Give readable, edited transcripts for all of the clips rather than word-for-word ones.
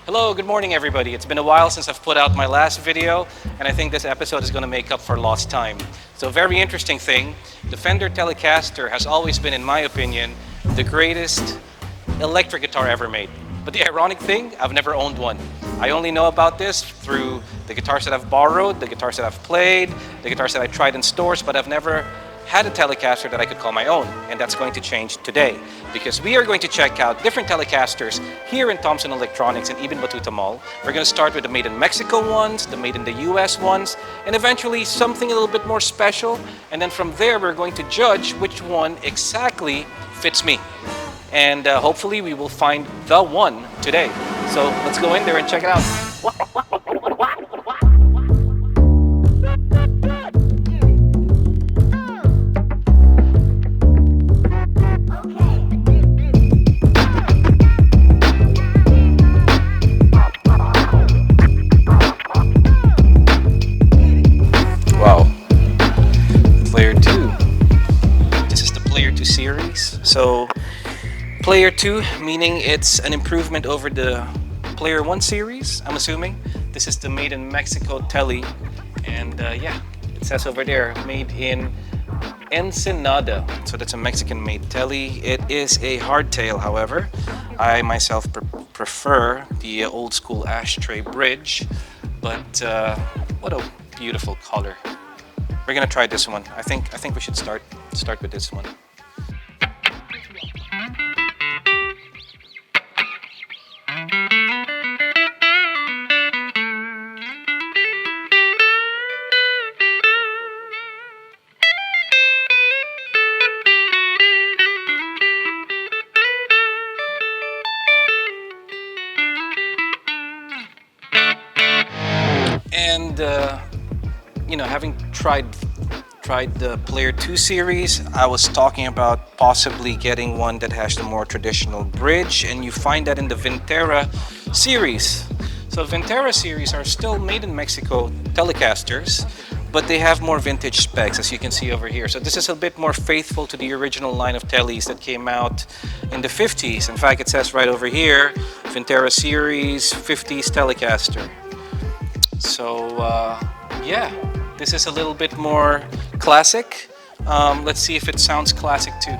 Hello, good morning everybody. It's been a while since I've put out my last video, and I think this episode is going to make up for lost time. So very interesting thing, the Fender Telecaster has always been, in my opinion, the greatest electric guitar ever made. But the ironic thing, I've never owned one. I only know about this through the guitars that I've borrowed, the guitars that I've played, the guitars that I tried in stores, but I've never had a Telecaster that I could call my own. And that's going to change today, because we are going to check out different Telecasters here in Thomsun Electronics and even Battuta Mall. We're going to start with the made in Mexico ones, the made in the US ones, and eventually something a little bit more special. And then from there, we're going to judge which one exactly fits me. And hopefully we will find the one today. So let's go in there and check it out. Wow. Player 2. This is the Player 2 series. So Player 2, meaning it's an improvement over the Player 1 series, I'm assuming. This is the made in Mexico Tele, and yeah, it says over there, made in Ensenada. So that's a Mexican made Tele. It is a hardtail, however. I myself prefer the old school ashtray bridge, but what a beautiful color. We're gonna try this one. I think we should start with this one. And you know, having tried the Player 2 series, I was talking about possibly getting one that has the more traditional bridge, and you find that in the Vintera series. So Vintera series are still made in Mexico Telecasters, but they have more vintage specs, as you can see over here. So this is a bit more faithful to the original line of Teles that came out in the 50s. In fact, it says right over here, Vintera series 50s Telecaster. So yeah, this is a little bit more classic. Let's see if it sounds classic too.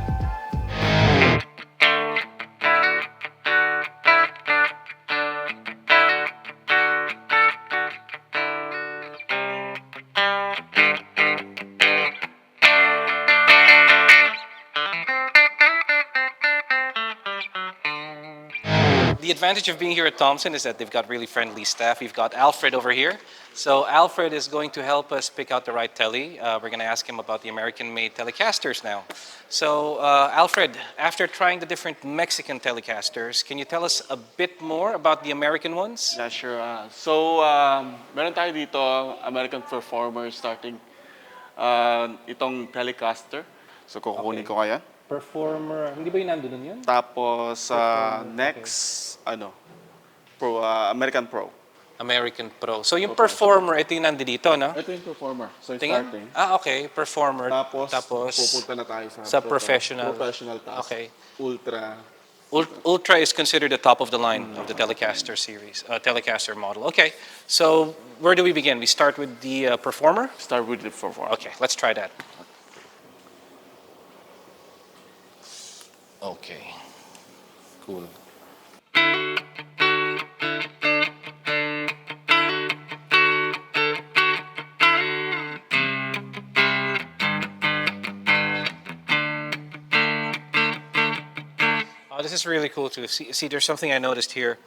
The advantage of being here at Thomsun is that they've got really friendly staff. We've got Alfred over here. So Alfred is going to help us pick out the right Tele. We're going to ask him about the American-made Telecasters now. So Alfred, after trying the different Mexican Telecasters, can you tell us a bit more about the American ones? Yeah, sure. Meron tayo dito American performer starting itong Telecaster. So, kukunin ko kaya. Performer, hindi ba yung nandun yun? Tapos, next, American Pro. American Pro. So yung performer, ito yung nandito, no? Ito yung performer. So, Tingin? starting. Okay, performer. Tapos Pupunta na tayo sa professional. Professional task. Okay. Ultra. Ultra is considered the top of the line of the Telecaster series, Telecaster model. Okay, so where do we begin? We start with the performer? Start with the performer. Okay, let's try that. Okay, cool. Oh, this is really cool too. See, there's something I noticed here.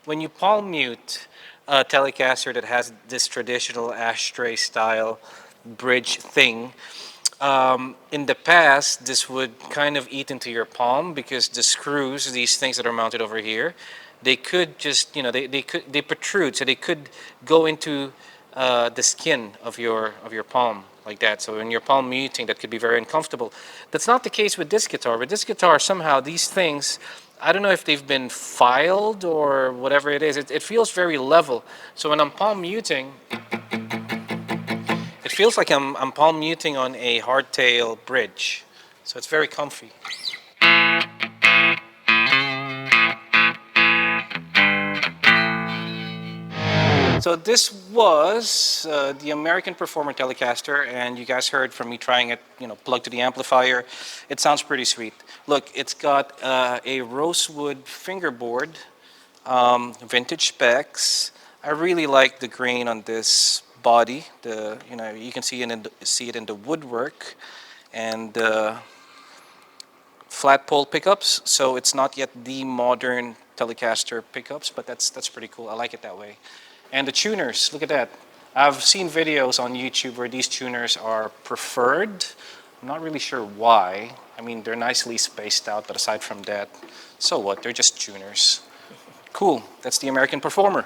When you palm mute a Telecaster that has this traditional ashtray style bridge thing, in the past, this would kind of eat into your palm because the screws, these things that are mounted over here, they could just, you know, they protrude, so they could go into the skin of your palm like that. So when you're palm muting, that could be very uncomfortable. That's not the case with this guitar. With this guitar, somehow these things, I don't know if they've been filed or whatever it is. It feels very level. So when I'm palm muting, it feels like I'm palm muting on a hardtail bridge. So it's very comfy. So this was the American Performer Telecaster, and you guys heard from me trying it, plugged to the amplifier. It sounds pretty sweet. Look, it's got a rosewood fingerboard, vintage specs. I really like the grain on this body. You can see it in the woodwork, and flat pole pickups. So it's not yet the modern Telecaster pickups, but that's pretty cool. I like it that way. And the tuners, look at that. I've seen videos on YouTube where these tuners are preferred. I'm not really sure why. I mean, they're nicely spaced out, but aside from that, so what? They're just tuners. Cool, that's the American Performer.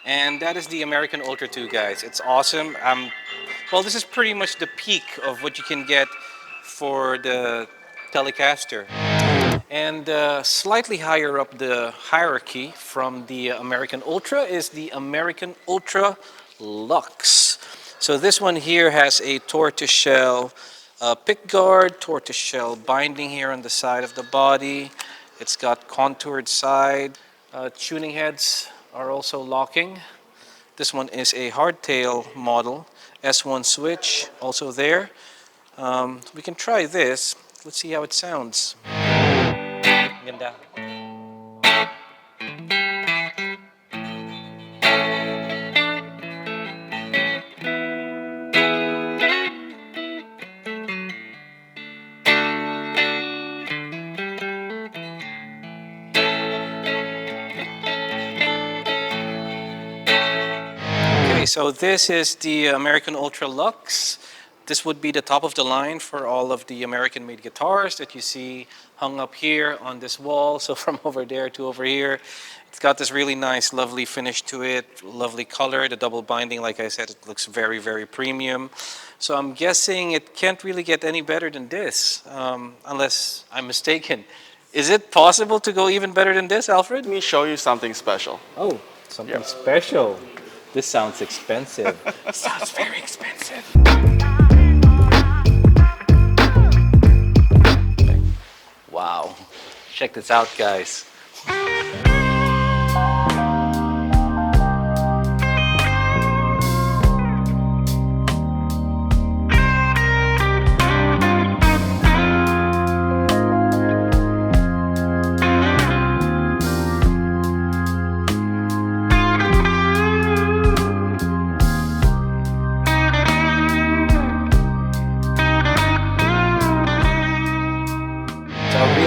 And that is the American Ultra 2, guys. It's awesome. Well, this is pretty much the peak of what you can get for the Telecaster. And slightly higher up the hierarchy from the American Ultra is the American Ultra Luxe. So this one here has a tortoiseshell pickguard, tortoiseshell binding here on the side of the body. It's got contoured side. Tuning heads are also locking. This one is a hardtail model. S1 switch also there. We can try this. Let's see how it sounds. Ganda. Okay, so this is the American Ultra Luxe. This would be the top of the line for all of the American-made guitars that you see hung up here on this wall. So from over there to over here, it's got this really nice, lovely finish to it, lovely color. The double binding, like I said, it looks very, very premium. So I'm guessing it can't really get any better than this, unless I'm mistaken. Is it possible to go even better than this, Alfred? Let me show you something special. Oh, something special. This sounds expensive. Sounds very expensive. Wow. Check this out, guys.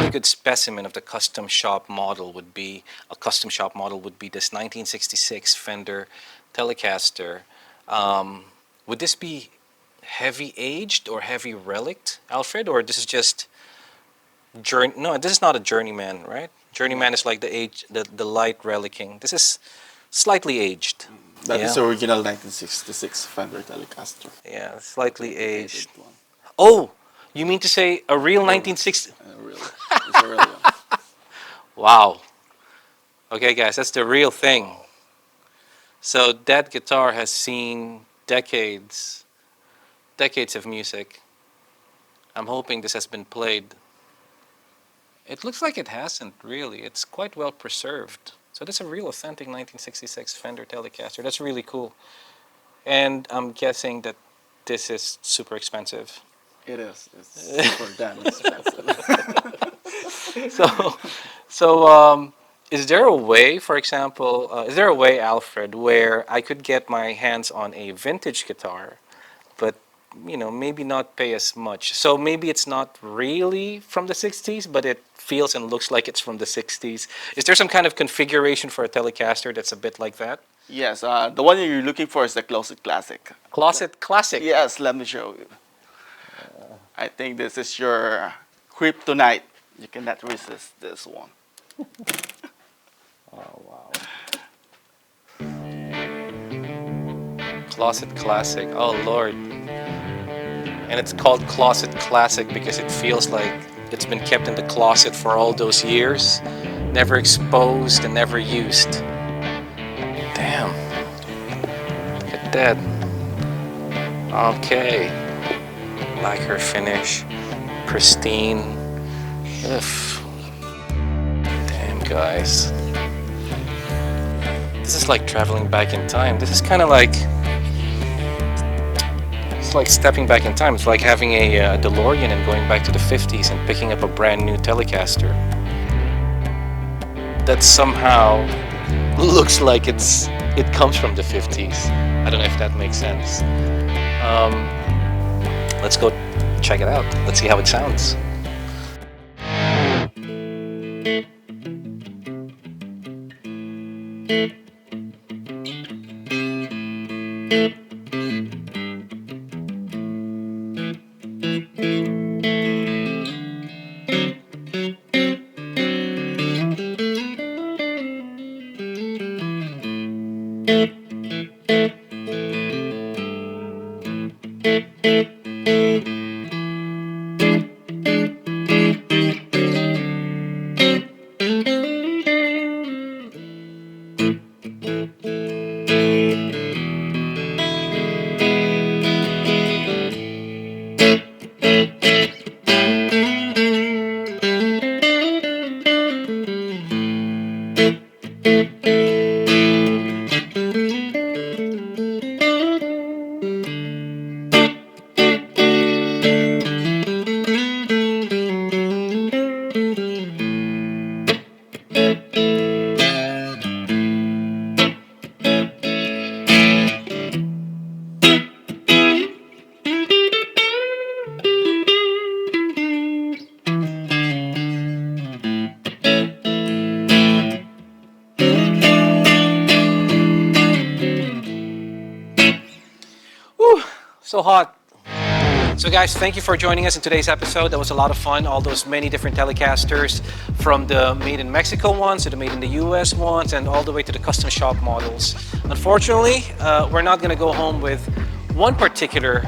Good specimen of the custom shop model would be this 1966 Fender Telecaster. Would this be heavy aged or heavy relict, Alfred, or this is just no, this is not a journeyman, right? Journeyman is like the light relicking. This is slightly aged. That is the original 1966 Fender Telecaster. Yeah, slightly aged. Oh, you mean to say a real 1960? It's a real one. Wow. Okay, guys, that's the real thing. So that guitar has seen decades of music. I'm hoping this has been played. It looks like it hasn't, really. It's quite well preserved. So that's a real authentic 1966 Fender Telecaster. That's really cool. And I'm guessing that this is super expensive. It is. It's super damn expensive. So, is there a way, for example, Alfred, where I could get my hands on a vintage guitar, but maybe not pay as much? So maybe it's not really from the 60s, but it feels and looks like it's from the 60s. Is there some kind of configuration for a Telecaster that's a bit like that? Yes, the one you're looking for is the Closet Classic. Closet Classic? Yes, let me show you. I think this is your kryptonite. You cannot resist this one. Oh, wow. Closet Classic. Oh, Lord. And it's called Closet Classic because it feels like it's been kept in the closet for all those years, never exposed and never used. Damn. Look at that. Okay. lacquer finish, pristine. Ugh. Damn, guys. This is like traveling back in time. This is kind of like, it's like stepping back in time. It's like having a DeLorean and going back to the 50s and picking up a brand new Telecaster that somehow looks like it comes from the 50s. I don't know if that makes sense. Let's go check it out. Let's see how it sounds. So hot. So guys, thank you for joining us in today's episode. That was a lot of fun. All those many different Telecasters, from the made in Mexico ones to the made in the US ones, and all the way to the custom shop models. Unfortunately, we're not going to go home with one particular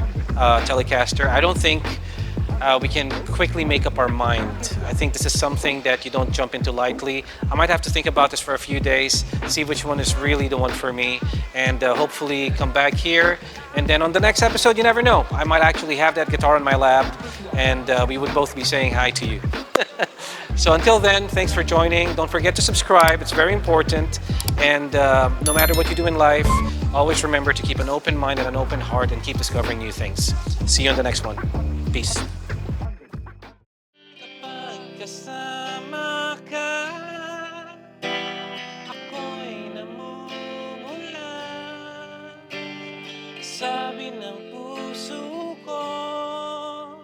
Telecaster. I don't think we can quickly make up our mind. I think this is something that you don't jump into lightly. I might have to think about this for a few days, see which one is really the one for me, and hopefully come back here. And then on the next episode, you never know, I might actually have that guitar in my lap, and we would both be saying hi to you. So until then, thanks for joining. Don't forget to subscribe, it's very important. And no matter what you do in life, always remember to keep an open mind and an open heart and keep discovering new things. See you on the next one. Peace. Kasama ka, ako'y namumula. Sabi ng puso ko,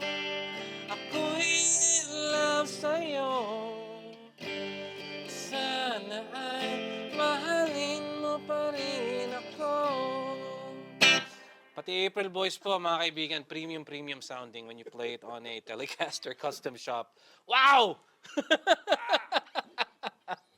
ako'y in love sa'yo. Sana ay mahalin mo pa rin ako. Pati April Boys po, mga kaibigan, premium sounding when you play it on a Telecaster custom shop. Wow!